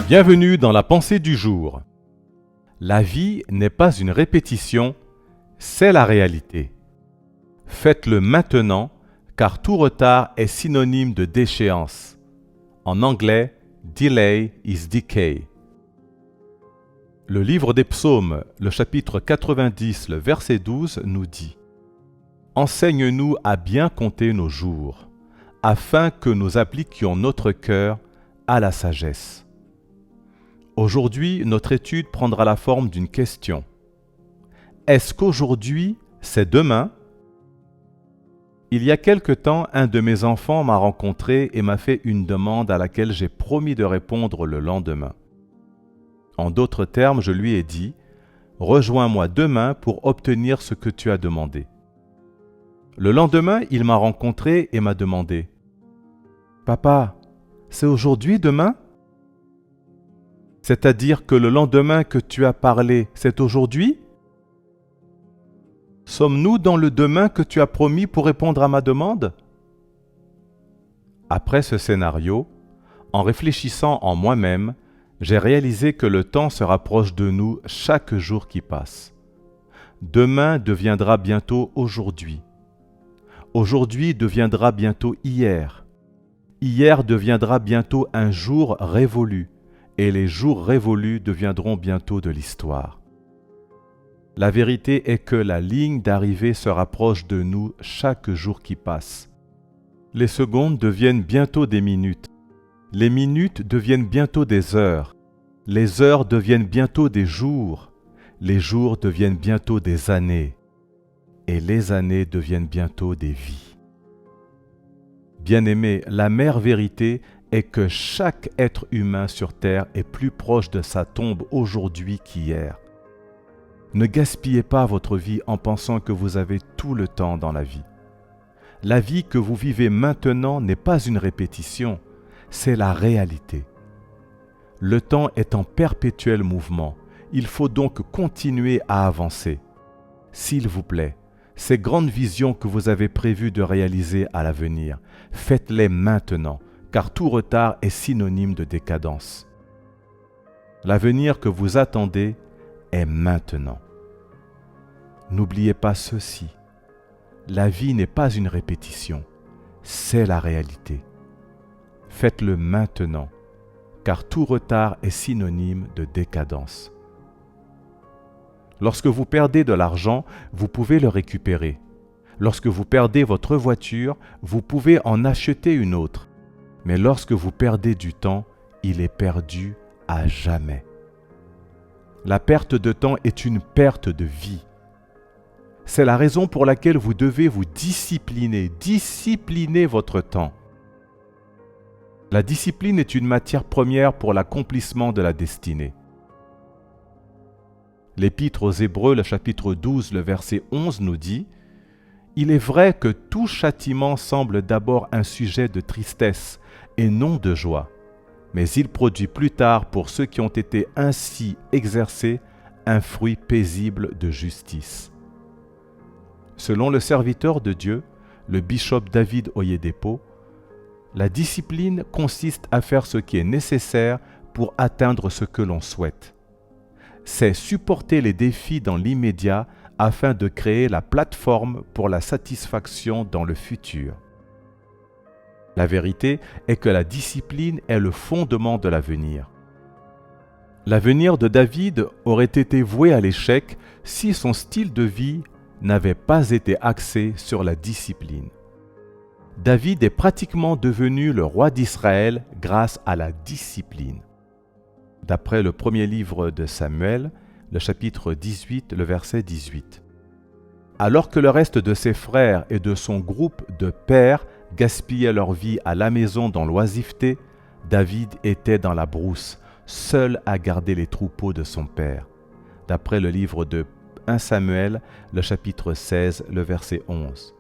Bienvenue dans la pensée du jour. La vie n'est pas une répétition, c'est la réalité. Faites-le maintenant, car tout retard est synonyme de déchéance. En anglais, delay is decay. Le livre des Psaumes, le chapitre 90, le verset 12 nous dit « Enseigne-nous à bien compter nos jours, afin que nous appliquions notre cœur à la sagesse. » Aujourd'hui, notre étude prendra la forme d'une question. Est-ce qu'aujourd'hui, c'est demain? Il y a quelque temps, un de mes enfants m'a rencontré et m'a fait une demande à laquelle j'ai promis de répondre le lendemain. En d'autres termes, je lui ai dit « Rejoins-moi demain pour obtenir ce que tu as demandé. » Le lendemain, il m'a rencontré et m'a demandé « Papa, c'est aujourd'hui demain ?» C'est-à-dire que le lendemain que tu as parlé, c'est aujourd'hui? Sommes-nous dans le demain que tu as promis pour répondre à ma demande? Après ce scénario, en réfléchissant en moi-même, j'ai réalisé que le temps se rapproche de nous chaque jour qui passe. Demain deviendra bientôt aujourd'hui. Aujourd'hui deviendra bientôt hier. Hier deviendra bientôt un jour révolu. Et les jours révolus deviendront bientôt de l'histoire. La vérité est que la ligne d'arrivée se rapproche de nous chaque jour qui passe. Les secondes deviennent bientôt des minutes. Les minutes deviennent bientôt des heures. Les heures deviennent bientôt des jours. Les jours deviennent bientôt des années. Et les années deviennent bientôt des vies. Bien-aimés, la mère vérité est que chaque être humain sur Terre est plus proche de sa tombe aujourd'hui qu'hier. Ne gaspillez pas votre vie en pensant que vous avez tout le temps dans la vie. La vie que vous vivez maintenant n'est pas une répétition, c'est la réalité. Le temps est en perpétuel mouvement, il faut donc continuer à avancer. S'il vous plaît, ces grandes visions que vous avez prévu de réaliser à l'avenir, faites-les maintenant, car tout retard est synonyme de décadence. L'avenir que vous attendez est maintenant. N'oubliez pas ceci, la vie n'est pas une répétition, c'est la réalité. Faites-le maintenant, car tout retard est synonyme de décadence. Lorsque vous perdez de l'argent, vous pouvez le récupérer. Lorsque vous perdez votre voiture, vous pouvez en acheter une autre. Mais lorsque vous perdez du temps, il est perdu à jamais. La perte de temps est une perte de vie. C'est la raison pour laquelle vous devez vous discipliner votre temps. La discipline est une matière première pour l'accomplissement de la destinée. L'Épître aux Hébreux, le chapitre 12, le verset 11 nous dit « Il est vrai que tout châtiment semble d'abord un sujet de tristesse et non de joie, mais il produit plus tard pour ceux qui ont été ainsi exercés un fruit paisible de justice. » Selon le serviteur de Dieu, le bishop David Oyedepo, la discipline consiste à faire ce qui est nécessaire pour atteindre ce que l'on souhaite. C'est supporter les défis dans l'immédiat afin de créer la plateforme pour la satisfaction dans le futur. La vérité est que la discipline est le fondement de l'avenir. L'avenir de David aurait été voué à l'échec si son style de vie n'avait pas été axé sur la discipline. David est pratiquement devenu le roi d'Israël grâce à la discipline. D'après le premier livre de Samuel, le chapitre 18, le verset 18. Alors que le reste de ses frères et de son groupe de pères gaspillaient leur vie à la maison dans l'oisiveté, David était dans la brousse, seul à garder les troupeaux de son père. D'après le livre de 1 Samuel, le chapitre 16, le verset 11.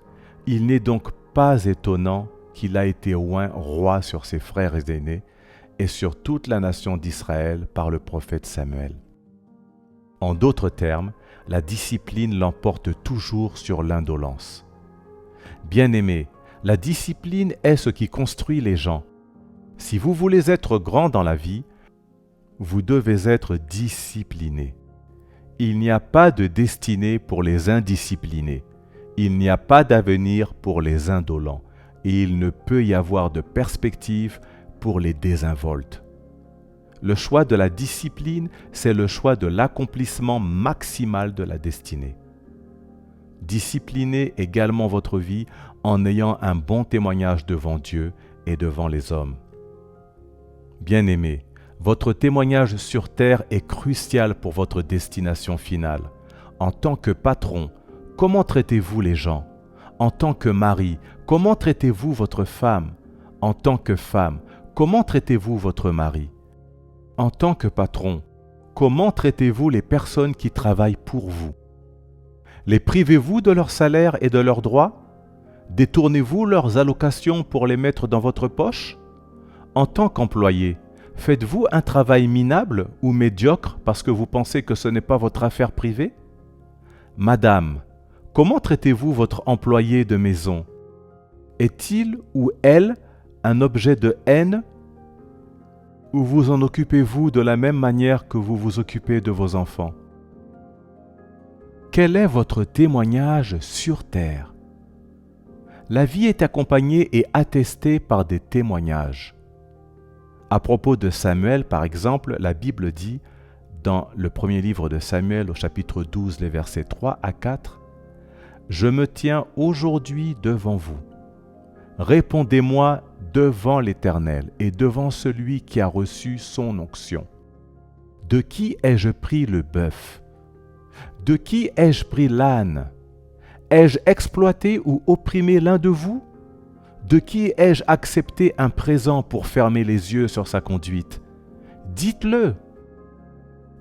Il n'est donc pas étonnant qu'il a été oint roi sur ses frères aînés et sur toute la nation d'Israël par le prophète Samuel. En d'autres termes, la discipline l'emporte toujours sur l'indolence. Bien-aimés, la discipline est ce qui construit les gens. Si vous voulez être grand dans la vie, vous devez être discipliné. Il n'y a pas de destinée pour les indisciplinés. Il n'y a pas d'avenir pour les indolents. Et il ne peut y avoir de perspective pour les désinvoltes. Le choix de la discipline, c'est le choix de l'accomplissement maximal de la destinée. Disciplinez également votre vie en ayant un bon témoignage devant Dieu et devant les hommes. Bien-aimés, votre témoignage sur terre est crucial pour votre destination finale. En tant que patron, comment traitez-vous les gens? En tant que mari, comment traitez-vous votre femme? En tant que femme, comment traitez-vous votre mari? En tant que patron, comment traitez-vous les personnes qui travaillent pour vous? Les privez-vous de leur salaire et de leurs droits? Détournez-vous leurs allocations pour les mettre dans votre poche? En tant qu'employé, faites-vous un travail minable ou médiocre parce que vous pensez que ce n'est pas votre affaire privée? Madame, comment traitez-vous votre employé de maison? Est-il ou elle un objet de haine? Ou vous en occupez-vous de la même manière que vous vous occupez de vos enfants? Quel est votre témoignage sur terre? La vie est accompagnée et attestée par des témoignages. À propos de Samuel, par exemple, la Bible dit, dans le premier livre de Samuel au chapitre 12, les versets 3 à 4, « Je me tiens aujourd'hui devant vous. Répondez-moi devant l'Éternel et devant celui qui a reçu son onction. De qui ai-je pris le bœuf? De qui ai-je pris l'âne? Ai-je exploité ou opprimé l'un de vous? De qui ai-je accepté un présent pour fermer les yeux sur sa conduite? Dites-le,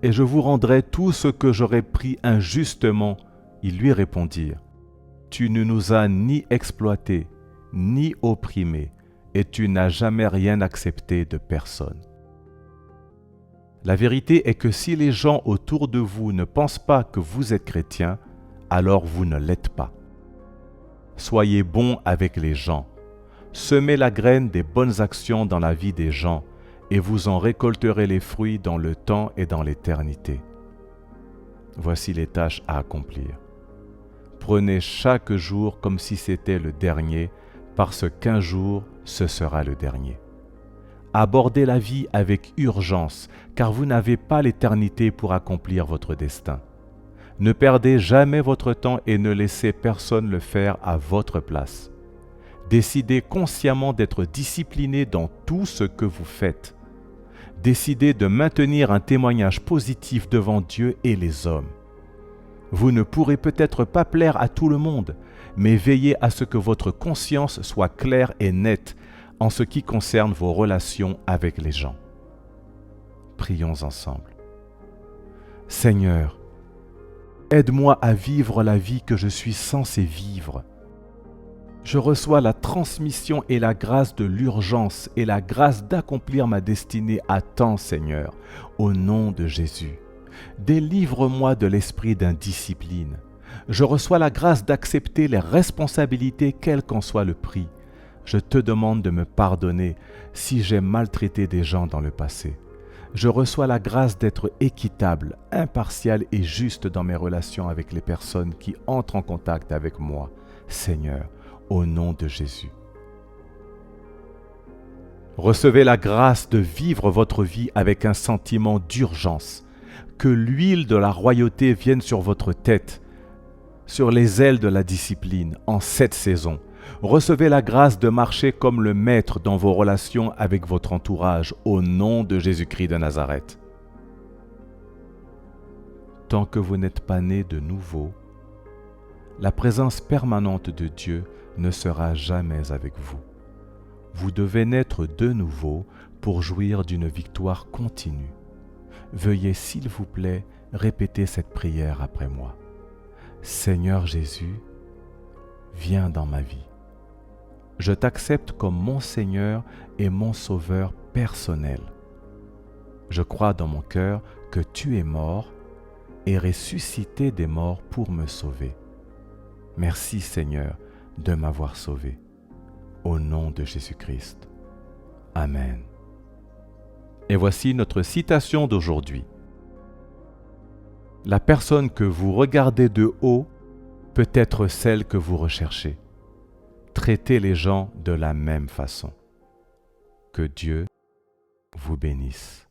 et je vous rendrai tout ce que j'aurais pris injustement. » Ils lui répondirent, « Tu ne nous as ni exploités, ni opprimés, et tu n'as jamais rien accepté de personne. » La vérité est que si les gens autour de vous ne pensent pas que vous êtes chrétien, alors vous ne l'êtes pas. Soyez bons avec les gens. Semez la graine des bonnes actions dans la vie des gens, et vous en récolterez les fruits dans le temps et dans l'éternité. Voici les tâches à accomplir. Prenez chaque jour comme si c'était le dernier, parce qu'un jour, ce sera le dernier. Abordez la vie avec urgence, car vous n'avez pas l'éternité pour accomplir votre destin. Ne perdez jamais votre temps et ne laissez personne le faire à votre place. Décidez consciemment d'être discipliné dans tout ce que vous faites. Décidez de maintenir un témoignage positif devant Dieu et les hommes. Vous ne pourrez peut-être pas plaire à tout le monde, mais veillez à ce que votre conscience soit claire et nette en ce qui concerne vos relations avec les gens. Prions ensemble. Seigneur, aide-moi à vivre la vie que je suis censé vivre. Je reçois la transmission et la grâce de l'urgence et la grâce d'accomplir ma destinée à temps, Seigneur, au nom de Jésus. Délivre-moi de l'esprit d'indiscipline. Je reçois la grâce d'accepter les responsabilités, quel qu'en soit le prix. Je te demande de me pardonner si j'ai maltraité des gens dans le passé. Je reçois la grâce d'être équitable, impartial et juste dans mes relations avec les personnes qui entrent en contact avec moi, Seigneur, au nom de Jésus. Recevez la grâce de vivre votre vie avec un sentiment d'urgence. Que l'huile de la royauté vienne sur votre tête, sur les ailes de la discipline, en cette saison. Recevez la grâce de marcher comme le Maître dans vos relations avec votre entourage, au nom de Jésus-Christ de Nazareth. Tant que vous n'êtes pas né de nouveau, la présence permanente de Dieu ne sera jamais avec vous. Vous devez naître de nouveau pour jouir d'une victoire continue. Veuillez, s'il vous plaît, répéter cette prière après moi. Seigneur Jésus, viens dans ma vie. Je t'accepte comme mon Seigneur et mon Sauveur personnel. Je crois dans mon cœur que tu es mort et ressuscité des morts pour me sauver. Merci Seigneur de m'avoir sauvé. Au nom de Jésus-Christ. Amen. Et voici notre citation d'aujourd'hui. La personne que vous regardez de haut peut être celle que vous recherchez. Traitez les gens de la même façon. Que Dieu vous bénisse.